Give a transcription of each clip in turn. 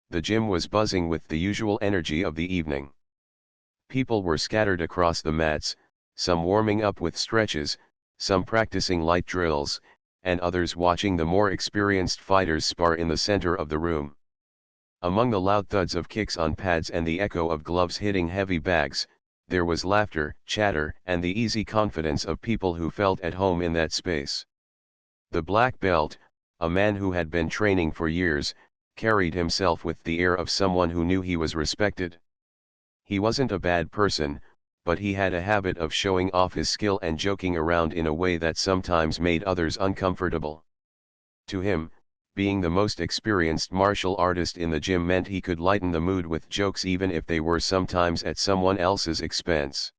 The gym was buzzing with the usual energy of the evening. People were scattered across the mats, some warming up with stretches, some practicing light drills, and others watching the more experienced fighters spar in the center of the room. Among the loud thuds of kicks on pads and the echo of gloves hitting heavy bags, there was laughter, chatter, and the easy confidence of people who felt at home in that space. The black belt, a man who had been training for years, carried himself with the air of someone who knew he was respected. He wasn't a bad person, but he had a habit of showing off his skill and joking around in a way that sometimes made others uncomfortable. To him, being the most experienced martial artist in the gym meant he could lighten the mood with jokes even if they were sometimes at someone else's expense.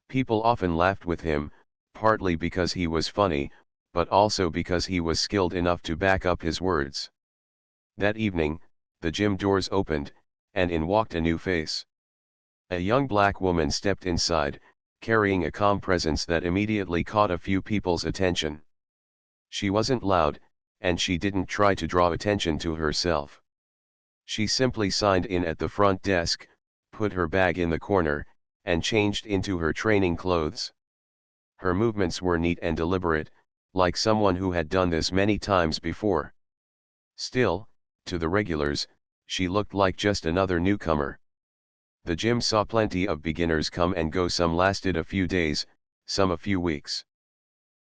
People often laughed with him, partly because he was funny, but also because he was skilled enough to back up his words. That evening, the gym doors opened, and in walked a new face. A young black woman stepped inside, carrying a calm presence that immediately caught a few people's attention. She wasn't loud, and she didn't try to draw attention to herself. She simply signed in at the front desk, put her bag in the corner, and changed into her training clothes. Her movements were neat and deliberate, like someone who had done this many times before. Still, to the regulars, she looked like just another newcomer. The gym saw plenty of beginners come and go. Some lasted a few days, some a few weeks.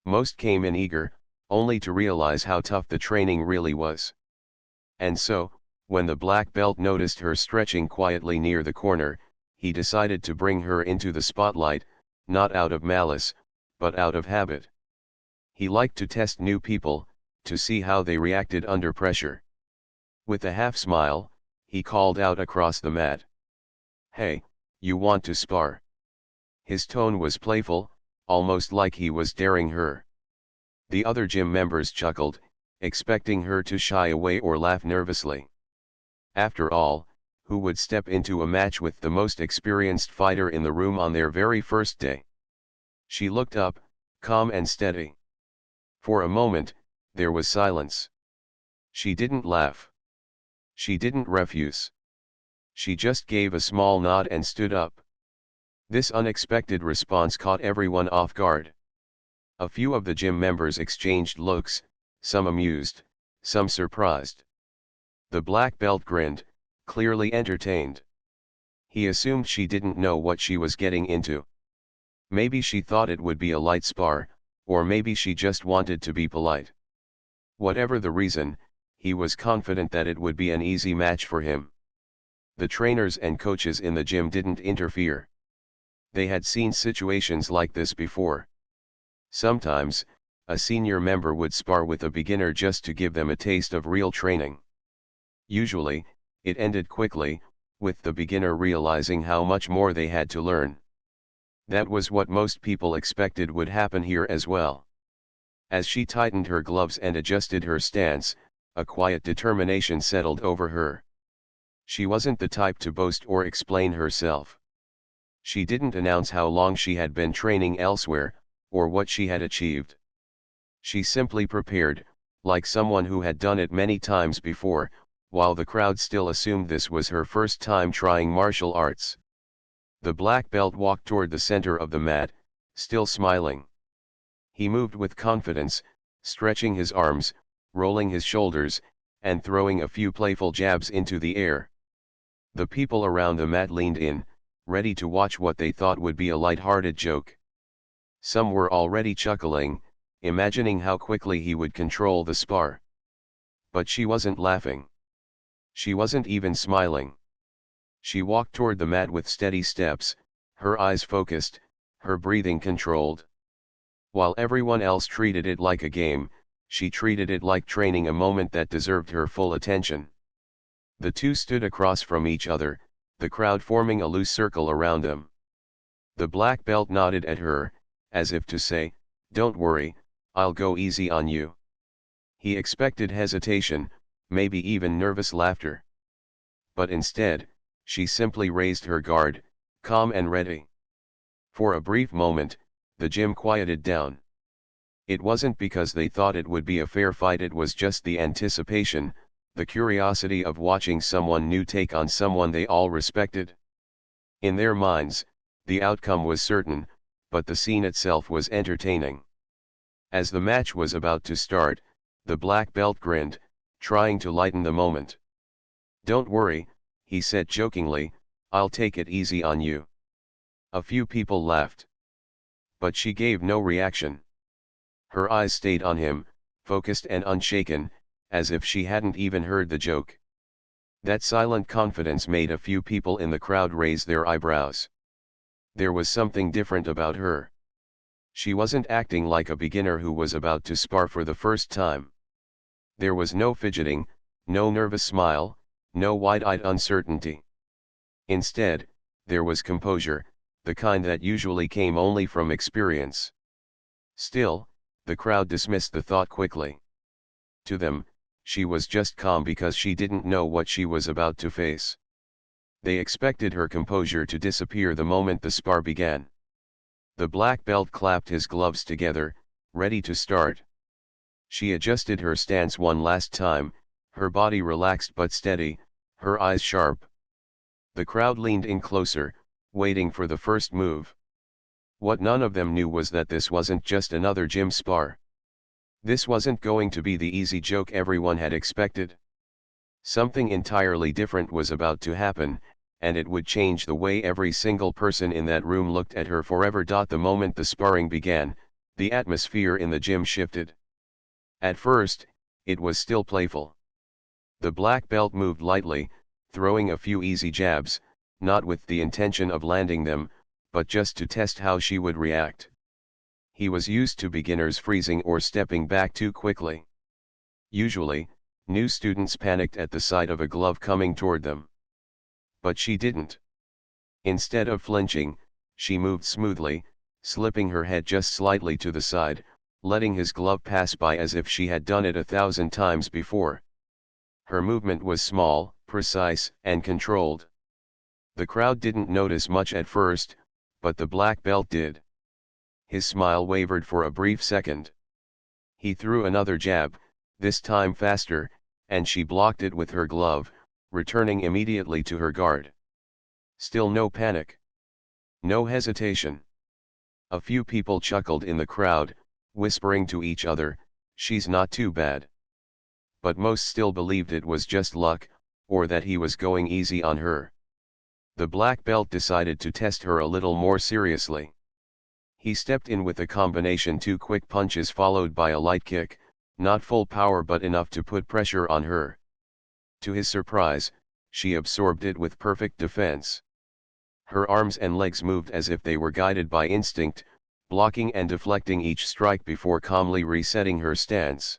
Most came in eager, only to realize how tough the training really was. And so, when the black belt noticed her stretching quietly near the corner, he decided to bring her into the spotlight, not out of malice, but out of habit. He liked to test new people, to see how they reacted under pressure. With a half smile, he called out across the mat, "Hey, you want to spar?" His tone was playful, almost like he was daring her. The other gym members chuckled, expecting her to shy away or laugh nervously. After all, who would step into a match with the most experienced fighter in the room on their very first day? She looked up, calm and steady. For a moment, there was silence. She didn't laugh. She didn't refuse. She just gave a small nod and stood up. This unexpected response caught everyone off guard. A few of the gym members exchanged looks, some amused, some surprised. The black belt grinned, clearly entertained. He assumed she didn't know what she was getting into. Maybe she thought it would be a light spar, or maybe she just wanted to be polite. Whatever the reason, he was confident that it would be an easy match for him. The trainers and coaches in the gym didn't interfere. They had seen situations like this before. Sometimes, a senior member would spar with a beginner just to give them a taste of real training. Usually, it ended quickly, with the beginner realizing how much more they had to learn. That was what most people expected would happen here as well. As she tightened her gloves and adjusted her stance, a quiet determination settled over her. She wasn't the type to boast or explain herself. She didn't announce how long she had been training elsewhere, or what she had achieved. She simply prepared, like someone who had done it many times before, while the crowd still assumed this was her first time trying martial arts. The black belt walked toward the center of the mat, still smiling. He moved with confidence, stretching his arms, rolling his shoulders, and throwing a few playful jabs into the air. The people around the mat leaned in, ready to watch what they thought would be a light-hearted joke. Some were already chuckling, imagining how quickly he would control the spar. But she wasn't laughing. She wasn't even smiling. She walked toward the mat with steady steps, her eyes focused, her breathing controlled. While everyone else treated it like a game, she treated it like training, a moment that deserved her full attention. The two stood across from each other, the crowd forming a loose circle around them. The black belt nodded at her, as if to say, "Don't worry, I'll go easy on you." He expected hesitation, maybe even nervous laughter. But instead, she simply raised her guard, calm and ready. For a brief moment, the gym quieted down. It wasn't because they thought it would be a fair fight, it was just the anticipation, the curiosity of watching someone new take on someone they all respected. In their minds, the outcome was certain, but the scene itself was entertaining. As the match was about to start, the black belt grinned, trying to lighten the moment. "Don't worry," he said jokingly, "I'll take it easy on you." A few people laughed. But she gave no reaction. Her eyes stayed on him, focused and unshaken, as if she hadn't even heard the joke. That silent confidence made a few people in the crowd raise their eyebrows. There was something different about her. She wasn't acting like a beginner who was about to spar for the first time. There was no fidgeting, no nervous smile, no wide-eyed uncertainty. Instead, there was composure, the kind that usually came only from experience. Still, the crowd dismissed the thought quickly. To them, she was just calm because she didn't know what she was about to face. They expected her composure to disappear the moment the spar began. The black belt clapped his gloves together, ready to start. She adjusted her stance one last time, her body relaxed but steady, her eyes sharp. The crowd leaned in closer, waiting for the first move. What none of them knew was that this wasn't just another gym spar. This wasn't going to be the easy joke everyone had expected. Something entirely different was about to happen, and it would change the way every single person in that room looked at her forever. The moment the sparring began, the atmosphere in the gym shifted. At first, it was still playful. The black belt moved lightly, throwing a few easy jabs, not with the intention of landing them, but just to test how she would react. He was used to beginners freezing or stepping back too quickly. Usually, new students panicked at the sight of a glove coming toward them. But she didn't. Instead of flinching, she moved smoothly, slipping her head just slightly to the side, letting his glove pass by as if she had done it 1,000 times before. Her movement was small, precise, and controlled. The crowd didn't notice much at first, but the black belt did. His smile wavered for a brief second. He threw another jab, this time faster, and she blocked it with her glove, returning immediately to her guard. Still no panic. No hesitation. A few people chuckled in the crowd, whispering to each other, "She's not too bad." But most still believed it was just luck, or that he was going easy on her. The black belt decided to test her a little more seriously. He stepped in with a combination 2 quick punches followed by a light kick, not full power but enough to put pressure on her. To his surprise, she absorbed it with perfect defense. Her arms and legs moved as if they were guided by instinct, blocking and deflecting each strike before calmly resetting her stance.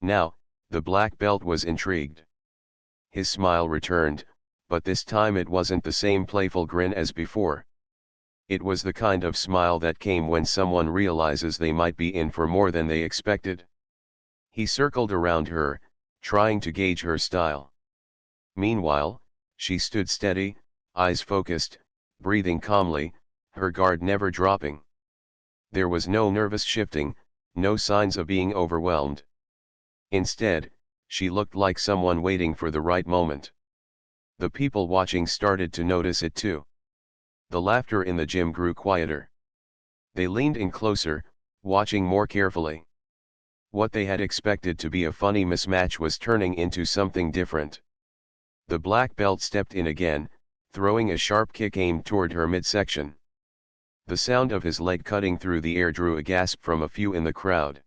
Now, the black belt was intrigued. His smile returned, but this time it wasn't the same playful grin as before. It was the kind of smile that came when someone realizes they might be in for more than they expected. He circled around her, trying to gauge her style. Meanwhile, she stood steady, eyes focused, breathing calmly, her guard never dropping. There was no nervous shifting, no signs of being overwhelmed. Instead, she looked like someone waiting for the right moment. The people watching started to notice it too. The laughter in the gym grew quieter. They leaned in closer, watching more carefully. What they had expected to be a funny mismatch was turning into something different. The black belt stepped in again, throwing a sharp kick aimed toward her midsection. The sound of his leg cutting through the air drew a gasp from a few in the crowd.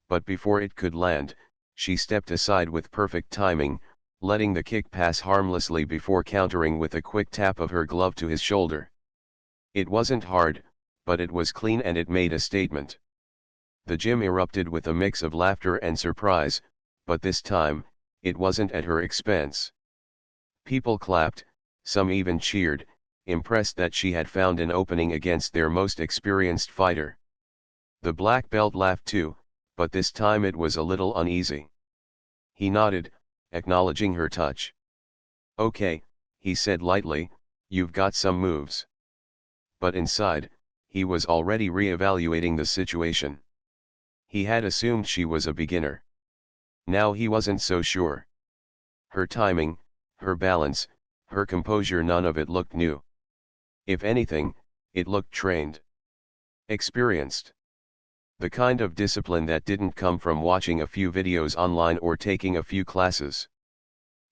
But before it could land, she stepped aside with perfect timing, letting the kick pass harmlessly before countering with a quick tap of her glove to his shoulder. It wasn't hard, but it was clean and it made a statement. The gym erupted with a mix of laughter and surprise, but this time, it wasn't at her expense. People clapped, some even cheered, impressed that she had found an opening against their most experienced fighter. The black belt laughed too, but this time it was a little uneasy. He nodded, acknowledging her touch. "Okay," he said lightly, "you've got some moves." But inside, he was already re-evaluating the situation. He had assumed she was a beginner. Now he wasn't so sure. Her timing, her balance, her composure, none of it looked new. If anything, it looked trained. Experienced. The kind of discipline that didn't come from watching a few videos online or taking a few classes.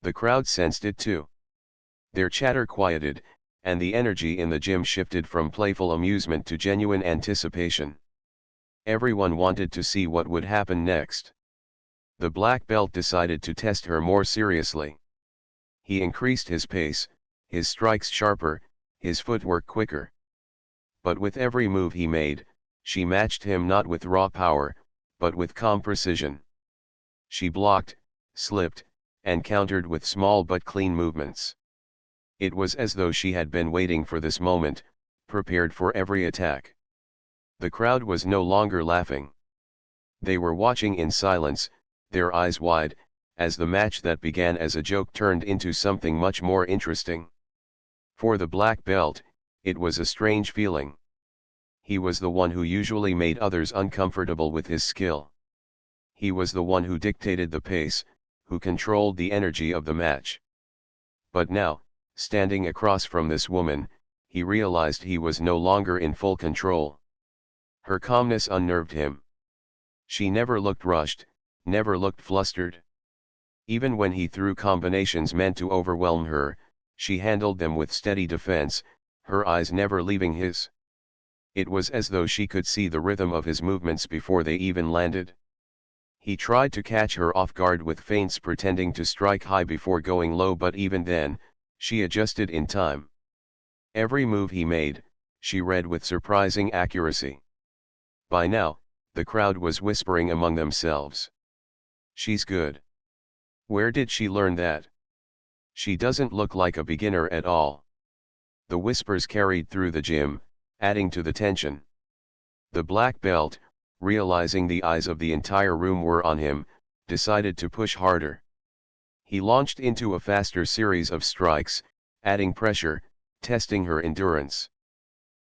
The crowd sensed it too. Their chatter quieted, and the energy in the gym shifted from playful amusement to genuine anticipation. Everyone wanted to see what would happen next. The black belt decided to test her more seriously. He increased his pace, his strikes sharper, his footwork quicker. But with every move he made, she matched him not with raw power, but with calm precision. She blocked, slipped, and countered with small but clean movements. It was as though she had been waiting for this moment, prepared for every attack. The crowd was no longer laughing. They were watching in silence, their eyes wide, as the match that began as a joke turned into something much more interesting. For the black belt, it was a strange feeling. He was the one who usually made others uncomfortable with his skill. He was the one who dictated the pace, who controlled the energy of the match. But now, standing across from this woman, he realized he was no longer in full control. Her calmness unnerved him. She never looked rushed, never looked flustered. Even when he threw combinations meant to overwhelm her, she handled them with steady defense, her eyes never leaving his. It was as though she could see the rhythm of his movements before they even landed. He tried to catch her off guard with feints, pretending to strike high before going low, but even then, she adjusted in time. Every move he made, she read with surprising accuracy. By now, the crowd was whispering among themselves. She's good. Where did she learn that? She doesn't look like a beginner at all. The whispers carried through the gym, adding to the tension. The black belt, realizing the eyes of the entire room were on him, decided to push harder. He launched into a faster series of strikes, adding pressure, testing her endurance.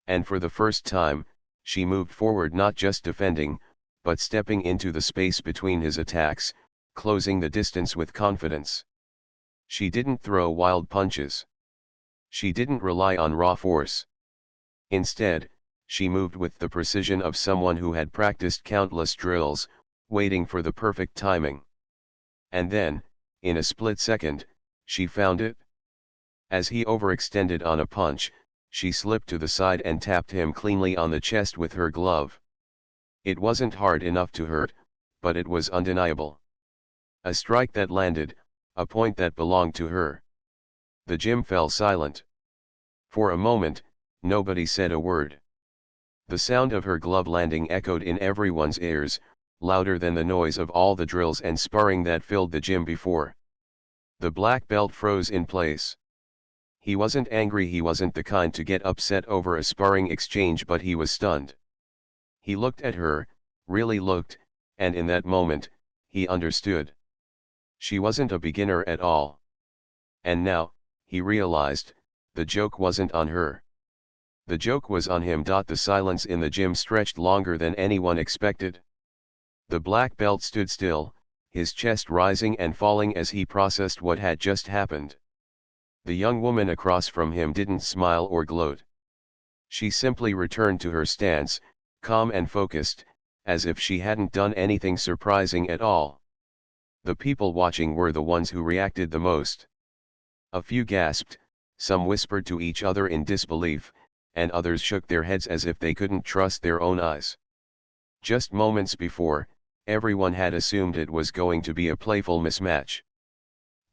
And for the first time, she moved forward, not just defending, but stepping into the space between his attacks, closing the distance with confidence. She didn't throw wild punches. She didn't rely on raw force. Instead, she moved with the precision of someone who had practiced countless drills, waiting for the perfect timing. And then, in a split second, she found it. As he overextended on a punch, she slipped to the side and tapped him cleanly on the chest with her glove. It wasn't hard enough to hurt, but it was undeniable. A strike that landed, a point that belonged to her. The gym fell silent. For a moment, nobody said a word. The sound of her glove landing echoed in everyone's ears, louder than the noise of all the drills and sparring that filled the gym before. The black belt froze in place. He wasn't angry, he wasn't the kind to get upset over a sparring exchange, but he was stunned. He looked at her, really looked, and in that moment, he understood. She wasn't a beginner at all. And now, he realized, the joke wasn't on her. The joke was on him. The silence in the gym stretched longer than anyone expected. The black belt stood still, his chest rising and falling as he processed what had just happened. The young woman across from him didn't smile or gloat. She simply returned to her stance, calm and focused, as if she hadn't done anything surprising at all. The people watching were the ones who reacted the most. A few gasped, some whispered to each other in disbelief, and others shook their heads as if they couldn't trust their own eyes. Just moments before, everyone had assumed it was going to be a playful mismatch.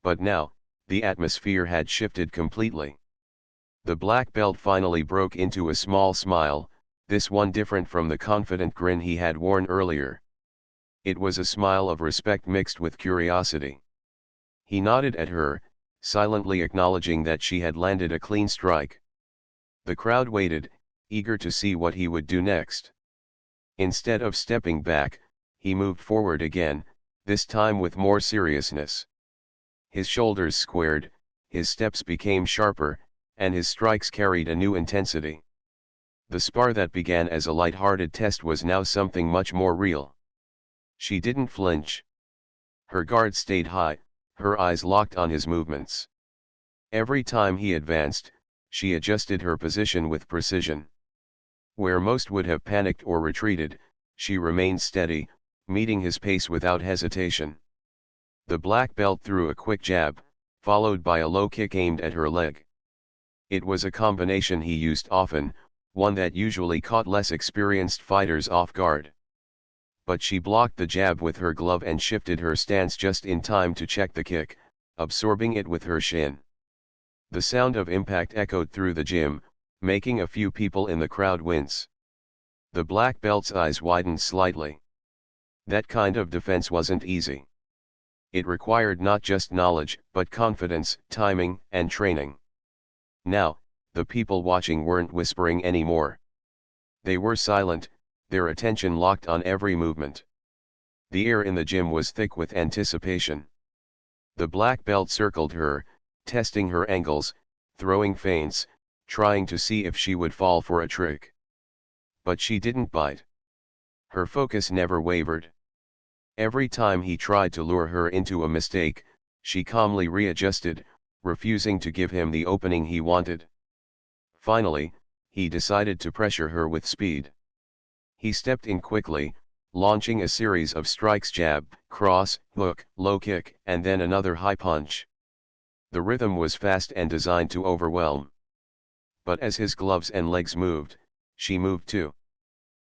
But now, the atmosphere had shifted completely. The black belt finally broke into a small smile, this one different from the confident grin he had worn earlier. It was a smile of respect mixed with curiosity. He nodded at her, silently acknowledging that she had landed a clean strike. The crowd waited, eager to see what he would do next. Instead of stepping back, he moved forward again, this time with more seriousness. His shoulders squared, his steps became sharper, and his strikes carried a new intensity. The spar that began as a light-hearted test was now something much more real. She didn't flinch. Her guard stayed high, her eyes locked on his movements. Every time he advanced, she adjusted her position with precision. Where most would have panicked or retreated, she remained steady, meeting his pace without hesitation. The black belt threw a quick jab, followed by a low kick aimed at her leg. It was a combination he used often, one that usually caught less experienced fighters off guard. But she blocked the jab with her glove and shifted her stance just in time to check the kick, absorbing it with her shin. The sound of impact echoed through the gym, making a few people in the crowd wince. The black belt's eyes widened slightly. That kind of defense wasn't easy. It required not just knowledge, but confidence, timing, and training. Now, the people watching weren't whispering anymore. They were silent, their attention locked on every movement. The air in the gym was thick with anticipation. The black belt circled her, testing her angles, throwing feints, trying to see if she would fall for a trick. But she didn't bite. Her focus never wavered. Every time he tried to lure her into a mistake, she calmly readjusted, refusing to give him the opening he wanted. Finally, he decided to pressure her with speed. He stepped in quickly, launching a series of strikes: jab, cross, hook, low kick, and then another high punch. The rhythm was fast and designed to overwhelm. But as his gloves and legs moved, she moved too.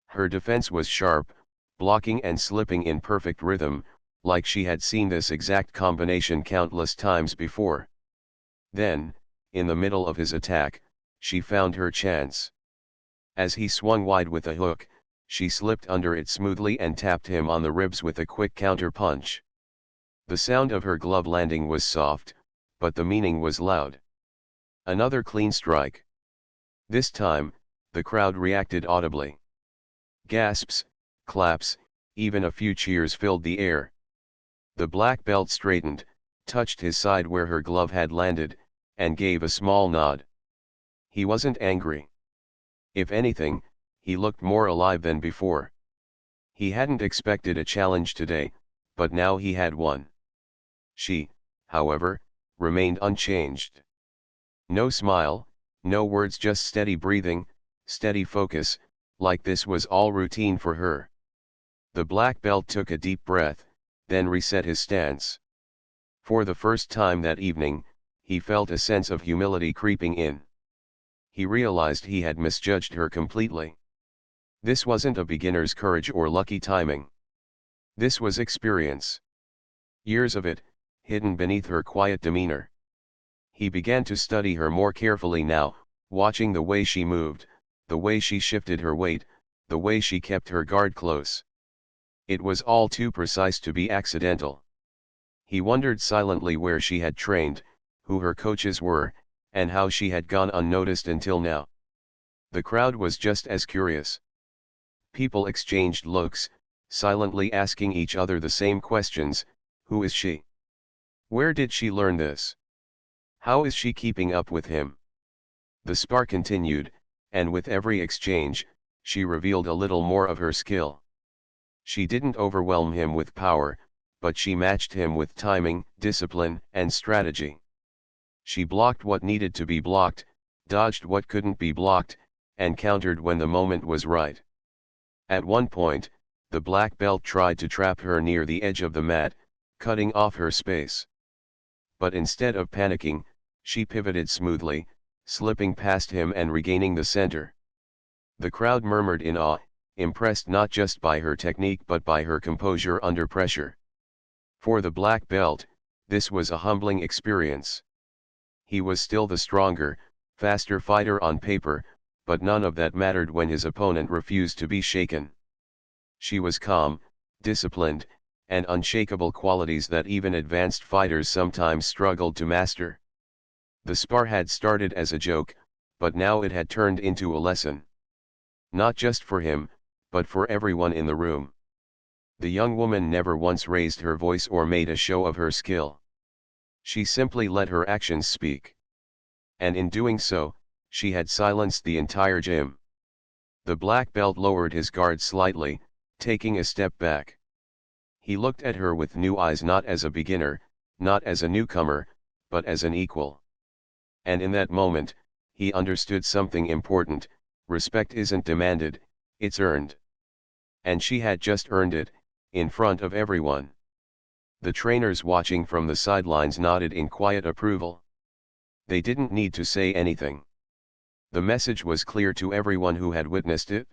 Her defense was sharp, blocking and slipping in perfect rhythm, like she had seen this exact combination countless times before. Then, in the middle of his attack, she found her chance. As he swung wide with a hook, she slipped under it smoothly and tapped him on the ribs with a quick counter punch. The sound of her glove landing was soft, but the meaning was loud. Another clean strike. This time, the crowd reacted audibly. Gasps, claps, even a few cheers filled the air. The black belt straightened, touched his side where her glove had landed, and gave a small nod. He wasn't angry. If anything, he looked more alive than before. He hadn't expected a challenge today, but now he had one. She, however, remained unchanged. No smile, no words, just steady breathing, steady focus, like this was all routine for her. The black belt took a deep breath, then reset his stance. For the first time that evening, he felt a sense of humility creeping in. He realized he had misjudged her completely. This wasn't a beginner's courage or lucky timing. This was experience. Years of it, hidden beneath her quiet demeanor. He began to study her more carefully now, watching the way she moved, the way she shifted her weight, the way she kept her guard close. It was all too precise to be accidental. He wondered silently where she had trained, who her coaches were, and how she had gone unnoticed until now. The crowd was just as curious. People exchanged looks, silently asking each other the same questions: who is she? Where did she learn this? How is she keeping up with him? The spar continued, and with every exchange, she revealed a little more of her skill. She didn't overwhelm him with power, but she matched him with timing, discipline, and strategy. She blocked what needed to be blocked, dodged what couldn't be blocked, and countered when the moment was right. At one point, the black belt tried to trap her near the edge of the mat, cutting off her space. But instead of panicking, she pivoted smoothly, slipping past him and regaining the center. The crowd murmured in awe, impressed not just by her technique but by her composure under pressure. For the black belt, this was a humbling experience. He was still the stronger, faster fighter on paper, but none of that mattered when his opponent refused to be shaken. She was calm, disciplined, and unshakable, qualities that even advanced fighters sometimes struggled to master. The spar had started as a joke, but now it had turned into a lesson. Not just for him, but for everyone in the room. The young woman never once raised her voice or made a show of her skill. She simply let her actions speak. And in doing so, she had silenced the entire gym. The black belt lowered his guard slightly, taking a step back. He looked at her with new eyes, not as a beginner, not as a newcomer, but as an equal. And in that moment, he understood something important: respect isn't demanded, it's earned. And she had just earned it, in front of everyone. The trainers watching from the sidelines nodded in quiet approval. They didn't need to say anything. The message was clear to everyone who had witnessed it.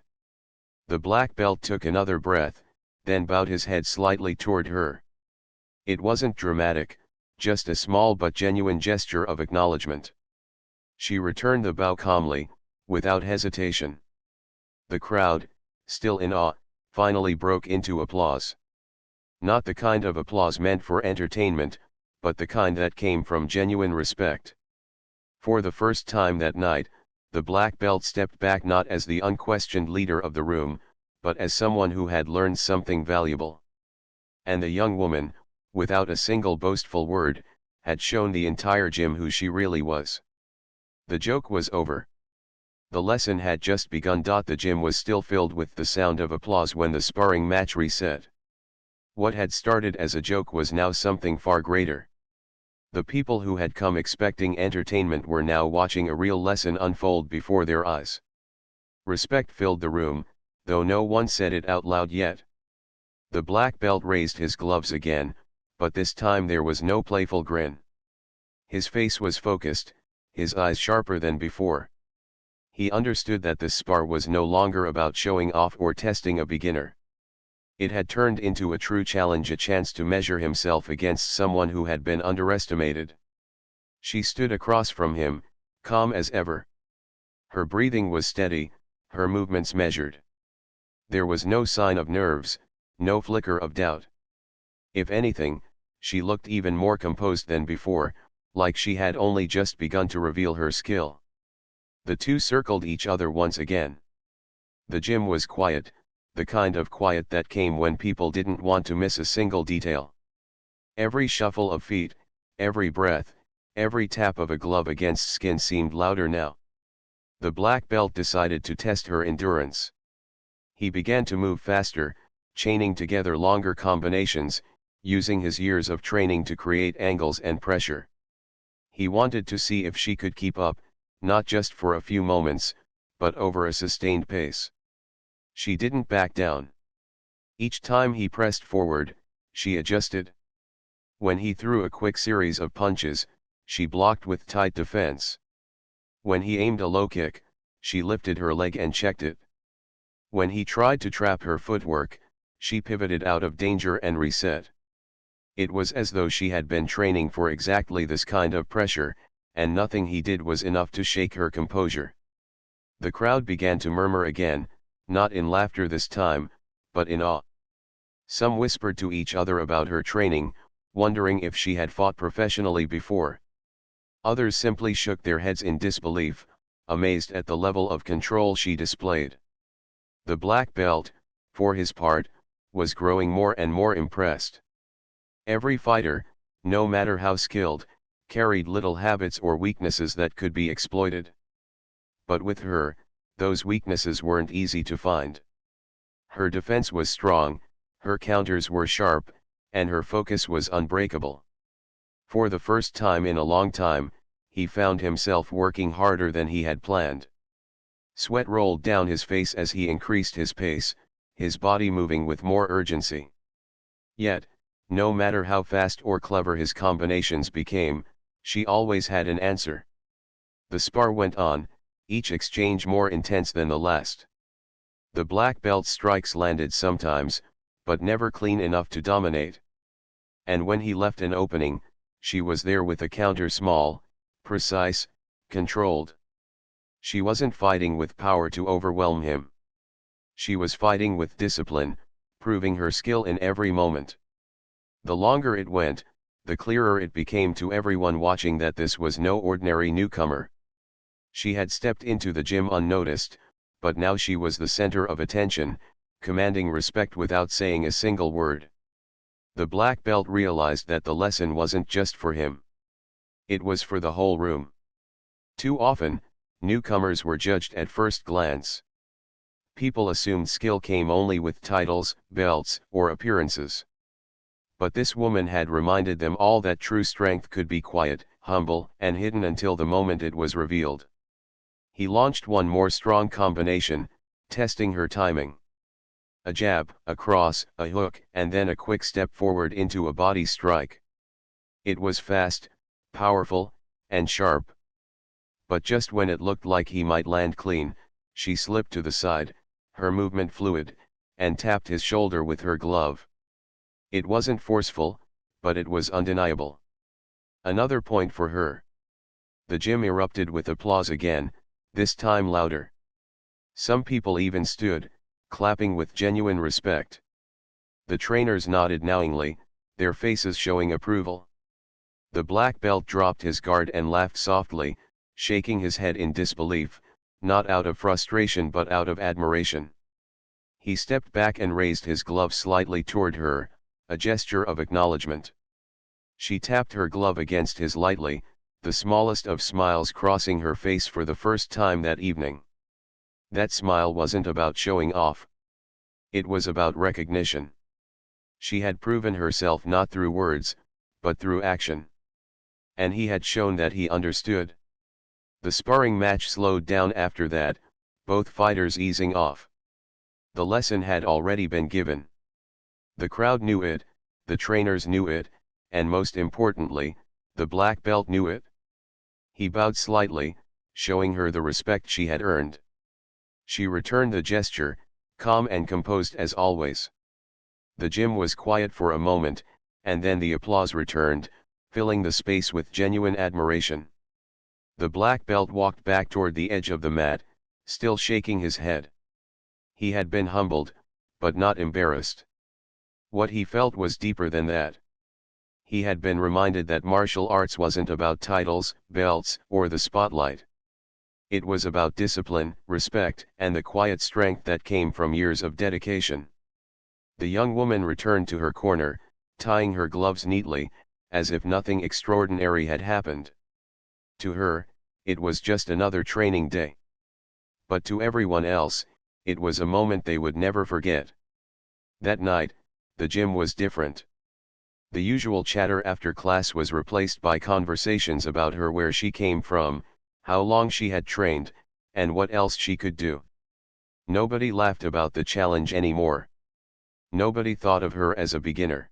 The black belt took another breath, then bowed his head slightly toward her. It wasn't dramatic, just a small but genuine gesture of acknowledgement. She returned the bow calmly, without hesitation. The crowd, still in awe, finally broke into applause. Not the kind of applause meant for entertainment, but the kind that came from genuine respect. For the first time that night, the black belt stepped back not as the unquestioned leader of the room, but as someone who had learned something valuable. And the young woman, without a single boastful word, had shown the entire gym who she really was. The joke was over. The lesson had just begun. The gym was still filled with the sound of applause when the sparring match reset. What had started as a joke was now something far greater. The people who had come expecting entertainment were now watching a real lesson unfold before their eyes. Respect filled the room, though no one said it out loud yet. The black belt raised his gloves again, but this time there was no playful grin. His face was focused, his eyes sharper than before. He understood that this spar was no longer about showing off or testing a beginner. It had turned into a true challenge, a chance to measure himself against someone who had been underestimated. She stood across from him, calm as ever. Her breathing was steady, her movements measured. There was no sign of nerves, no flicker of doubt. If anything, she looked even more composed than before, like she had only just begun to reveal her skill. The two circled each other once again. The gym was quiet, the kind of quiet that came when people didn't want to miss a single detail. Every shuffle of feet, every breath, every tap of a glove against skin seemed louder now. The black belt decided to test her endurance. He began to move faster, chaining together longer combinations, using his years of training to create angles and pressure. He wanted to see if she could keep up, not just for a few moments, but over a sustained pace. She didn't back down. Each time he pressed forward, she adjusted. When he threw a quick series of punches, she blocked with tight defense. When he aimed a low kick, she lifted her leg and checked it. When he tried to trap her footwork, she pivoted out of danger and reset. It was as though she had been training for exactly this kind of pressure, and nothing he did was enough to shake her composure. The crowd began to murmur again, not in laughter this time, but in awe. Some whispered to each other about her training, wondering if she had fought professionally before. Others simply shook their heads in disbelief, amazed at the level of control she displayed. The black belt, for his part, was growing more and more impressed. Every fighter, no matter how skilled, carried little habits or weaknesses that could be exploited. But with her, those weaknesses weren't easy to find. Her defense was strong, her counters were sharp, and her focus was unbreakable. For the first time in a long time, he found himself working harder than he had planned. Sweat rolled down his face as he increased his pace, his body moving with more urgency. Yet, no matter how fast or clever his combinations became, she always had an answer. The spar went on, each exchange more intense than the last. The black belt's strikes landed sometimes, but never clean enough to dominate. And when he left an opening, she was there with a counter, small, precise, controlled. She wasn't fighting with power to overwhelm him. She was fighting with discipline, proving her skill in every moment. The longer it went, the clearer it became to everyone watching that this was no ordinary newcomer. She had stepped into the gym unnoticed, but now she was the center of attention, commanding respect without saying a single word. The black belt realized that the lesson wasn't just for him. It was for the whole room. Too often, newcomers were judged at first glance. People assumed skill came only with titles, belts, or appearances. But this woman had reminded them all that true strength could be quiet, humble, and hidden until the moment it was revealed. He launched one more strong combination, testing her timing. A jab, a cross, a hook, and then a quick step forward into a body strike. It was fast, powerful, and sharp. But just when it looked like he might land clean, she slipped to the side, her movement fluid, and tapped his shoulder with her glove. It wasn't forceful, but it was undeniable. Another point for her. The gym erupted with applause again, this time louder. Some people even stood, clapping with genuine respect. The trainers nodded knowingly, their faces showing approval. The black belt dropped his guard and laughed softly, shaking his head in disbelief, not out of frustration but out of admiration. He stepped back and raised his glove slightly toward her, a gesture of acknowledgement. She tapped her glove against his lightly, the smallest of smiles crossing her face for the first time that evening. That smile wasn't about showing off. It was about recognition. She had proven herself not through words, but through action. And he had shown that he understood. The sparring match slowed down after that, both fighters easing off. The lesson had already been given. The crowd knew it, the trainers knew it, and most importantly, the black belt knew it. He bowed slightly, showing her the respect she had earned. She returned the gesture, calm and composed as always. The gym was quiet for a moment, and then the applause returned, filling the space with genuine admiration. The black belt walked back toward the edge of the mat, still shaking his head. He had been humbled, but not embarrassed. What he felt was deeper than that. He had been reminded that martial arts wasn't about titles, belts, or the spotlight. It was about discipline, respect, and the quiet strength that came from years of dedication. The young woman returned to her corner, tying her gloves neatly, as if nothing extraordinary had happened. To her, it was just another training day. But to everyone else, it was a moment they would never forget. That night, the gym was different. The usual chatter after class was replaced by conversations about her, where she came from, how long she had trained, and what else she could do. Nobody laughed about the challenge anymore. Nobody thought of her as a beginner.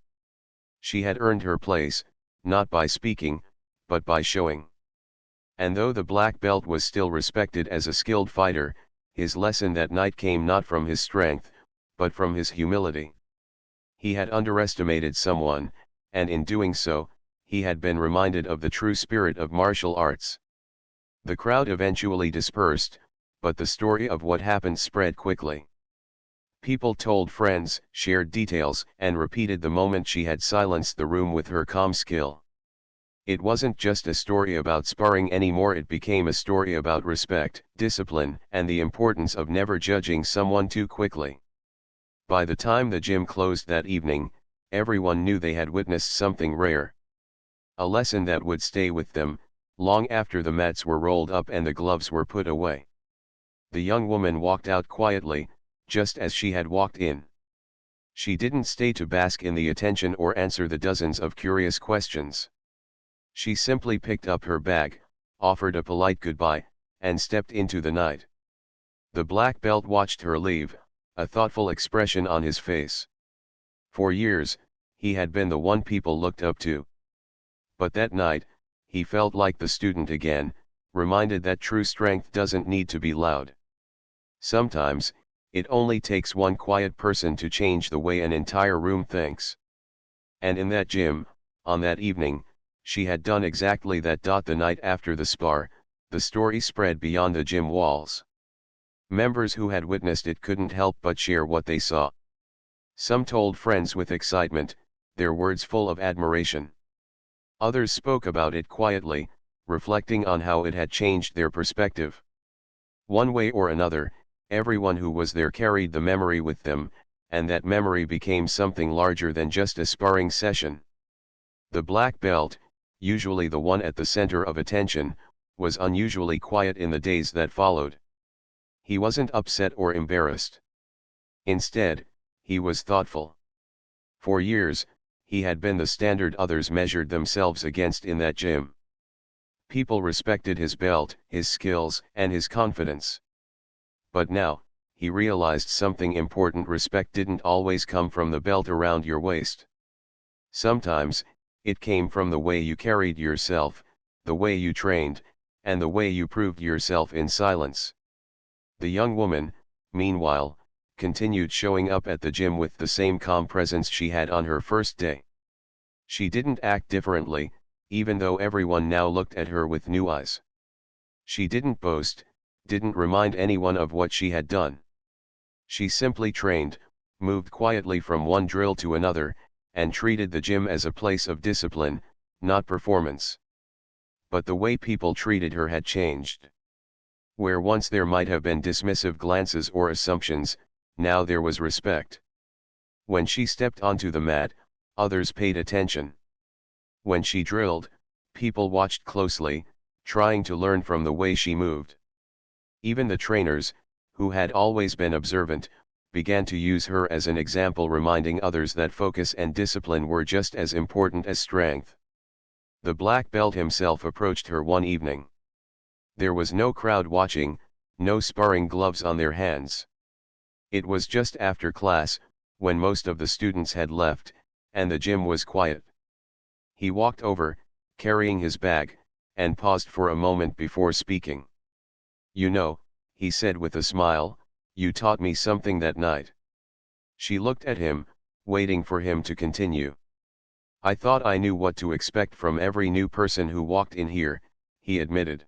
She had earned her place, not by speaking, but by showing. And though the black belt was still respected as a skilled fighter, his lesson that night came not from his strength, but from his humility. He had underestimated someone, and in doing so, he had been reminded of the true spirit of martial arts. The crowd eventually dispersed, but the story of what happened spread quickly. People told friends, shared details, and repeated the moment she had silenced the room with her calm skill. It wasn't just a story about sparring anymore, it became a story about respect, discipline, and the importance of never judging someone too quickly. By the time the gym closed that evening, everyone knew they had witnessed something rare. A lesson that would stay with them, long after the mats were rolled up and the gloves were put away. The young woman walked out quietly, just as she had walked in. She didn't stay to bask in the attention or answer the dozens of curious questions. She simply picked up her bag, offered a polite goodbye, and stepped into the night. The black belt watched her leave, a thoughtful expression on his face. For years, he had been the one people looked up to. But that night, he felt like the student again, reminded that true strength doesn't need to be loud. Sometimes, it only takes one quiet person to change the way an entire room thinks. And in that gym, on that evening, she had done exactly that. The night after the spar, the story spread beyond the gym walls. Members who had witnessed it couldn't help but share what they saw. Some told friends with excitement, their words full of admiration. Others spoke about it quietly, reflecting on how it had changed their perspective. One way or another, everyone who was there carried the memory with them, and that memory became something larger than just a sparring session. The black belt, usually the one at the center of attention, was unusually quiet in the days that followed. He wasn't upset or embarrassed. Instead, he was thoughtful. For years, he had been the standard others measured themselves against in that gym. People respected his belt, his skills, and his confidence. But now, he realized something important: respect didn't always come from the belt around your waist. Sometimes, it came from the way you carried yourself, the way you trained, and the way you proved yourself in silence. The young woman, meanwhile, continued showing up at the gym with the same calm presence she had on her first day. She didn't act differently, even though everyone now looked at her with new eyes. She didn't boast, didn't remind anyone of what she had done. She simply trained, moved quietly from one drill to another, and treated the gym as a place of discipline, not performance. But the way people treated her had changed. Where once there might have been dismissive glances or assumptions, now there was respect. When she stepped onto the mat, others paid attention. When she drilled, people watched closely, trying to learn from the way she moved. Even the trainers, who had always been observant, began to use her as an example, reminding others that focus and discipline were just as important as strength. The black belt himself approached her one evening. There was no crowd watching, no sparring gloves on their hands. It was just after class, when most of the students had left, and the gym was quiet. He walked over, carrying his bag, and paused for a moment before speaking. "You know," he said with a smile, "you taught me something that night." She looked at him, waiting for him to continue. "I thought I knew what to expect from every new person who walked in here," he admitted.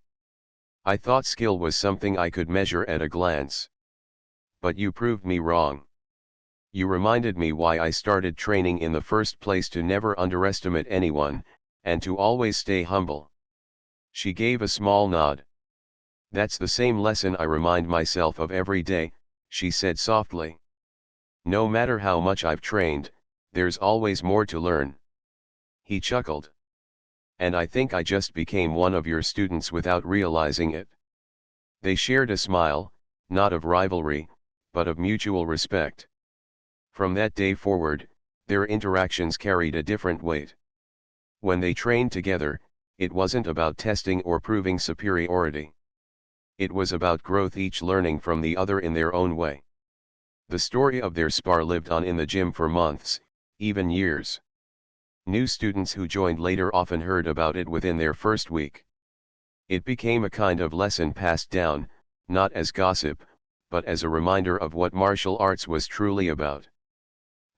"I thought skill was something I could measure at a glance. But you proved me wrong. You reminded me why I started training in the first place: to never underestimate anyone, and to always stay humble." She gave a small nod. "That's the same lesson I remind myself of every day," she said softly. "No matter how much I've trained, there's always more to learn." He chuckled. "And I think I just became one of your students without realizing it." They shared a smile, not of rivalry, but of mutual respect. From that day forward, their interactions carried a different weight. When they trained together, it wasn't about testing or proving superiority. It was about growth, each learning from the other in their own way. The story of their spar lived on in the gym for months, even years. New students who joined later often heard about it within their first week. It became a kind of lesson passed down, not as gossip, but as a reminder of what martial arts was truly about.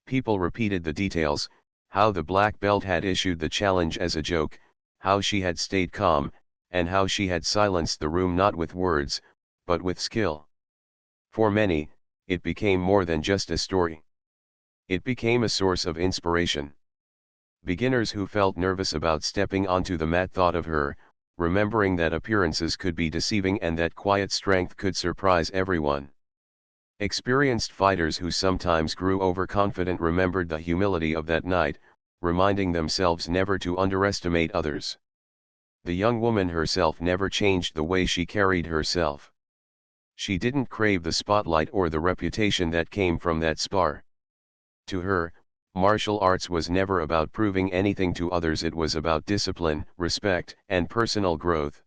People repeated the details: how the black belt had issued the challenge as a joke, how she had stayed calm, and how she had silenced the room not with words, but with skill. For many, it became more than just a story. It became a source of inspiration. Beginners who felt nervous about stepping onto the mat thought of her, remembering that appearances could be deceiving and that quiet strength could surprise everyone. Experienced fighters who sometimes grew overconfident remembered the humility of that night, reminding themselves never to underestimate others. The young woman herself never changed the way she carried herself. She didn't crave the spotlight or the reputation that came from that spar. To her, martial arts was never about proving anything to others. It was about discipline, respect, and personal growth.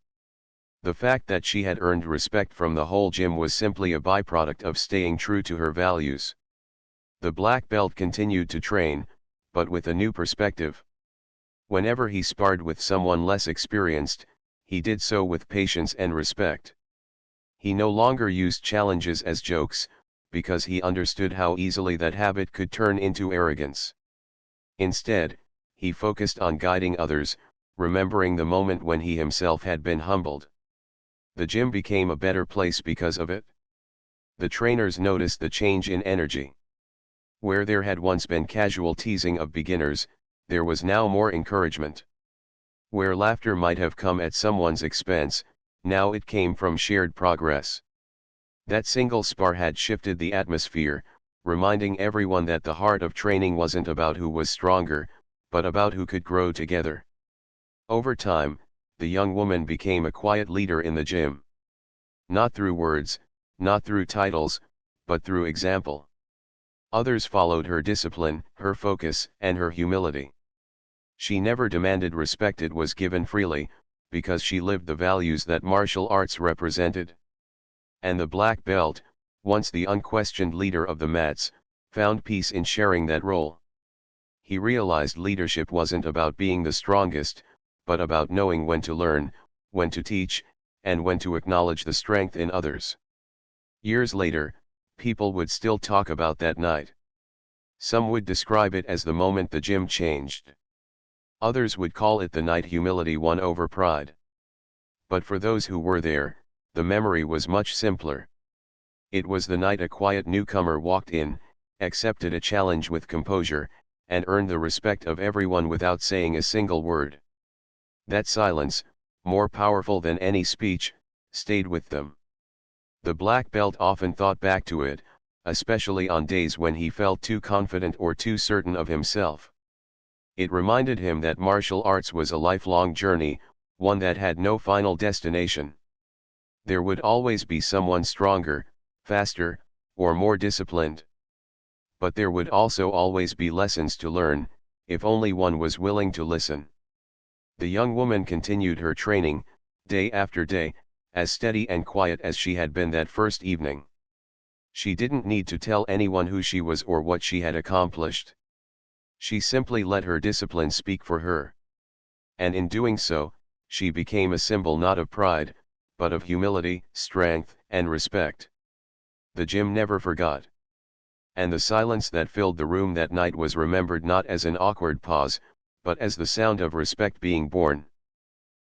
The fact that she had earned respect from the whole gym was simply a byproduct of staying true to her values. The black belt continued to train, but with a new perspective. Whenever he sparred with someone less experienced, he did so with patience and respect. He no longer used challenges as jokes, because he understood how easily that habit could turn into arrogance. Instead, he focused on guiding others, remembering the moment when he himself had been humbled. The gym became a better place because of it. The trainers noticed the change in energy. Where there had once been casual teasing of beginners, there was now more encouragement. Where laughter might have come at someone's expense, now it came from shared progress. That single spar had shifted the atmosphere, reminding everyone that the heart of training wasn't about who was stronger, but about who could grow together. Over time, the young woman became a quiet leader in the gym. Not through words, not through titles, but through example. Others followed her discipline, her focus, and her humility. She never demanded respect, it was given freely, because she lived the values that martial arts represented. And the black belt, once the unquestioned leader of the mats, found peace in sharing that role. He realized leadership wasn't about being the strongest, but about knowing when to learn, when to teach, and when to acknowledge the strength in others. Years later, people would still talk about that night. Some would describe it as the moment the gym changed. Others would call it the night humility won over pride. But for those who were there, the memory was much simpler. It was the night a quiet newcomer walked in, accepted a challenge with composure, and earned the respect of everyone without saying a single word. That silence, more powerful than any speech, stayed with them. The black belt often thought back to it, especially on days when he felt too confident or too certain of himself. It reminded him that martial arts was a lifelong journey, one that had no final destination. There would always be someone stronger, faster, or more disciplined. But there would also always be lessons to learn, if only one was willing to listen. The young woman continued her training, day after day, as steady and quiet as she had been that first evening. She didn't need to tell anyone who she was or what she had accomplished. She simply let her discipline speak for her. And in doing so, she became a symbol not of pride, but of humility, strength, and respect. The gym never forgot. And the silence that filled the room that night was remembered not as an awkward pause, but as the sound of respect being born.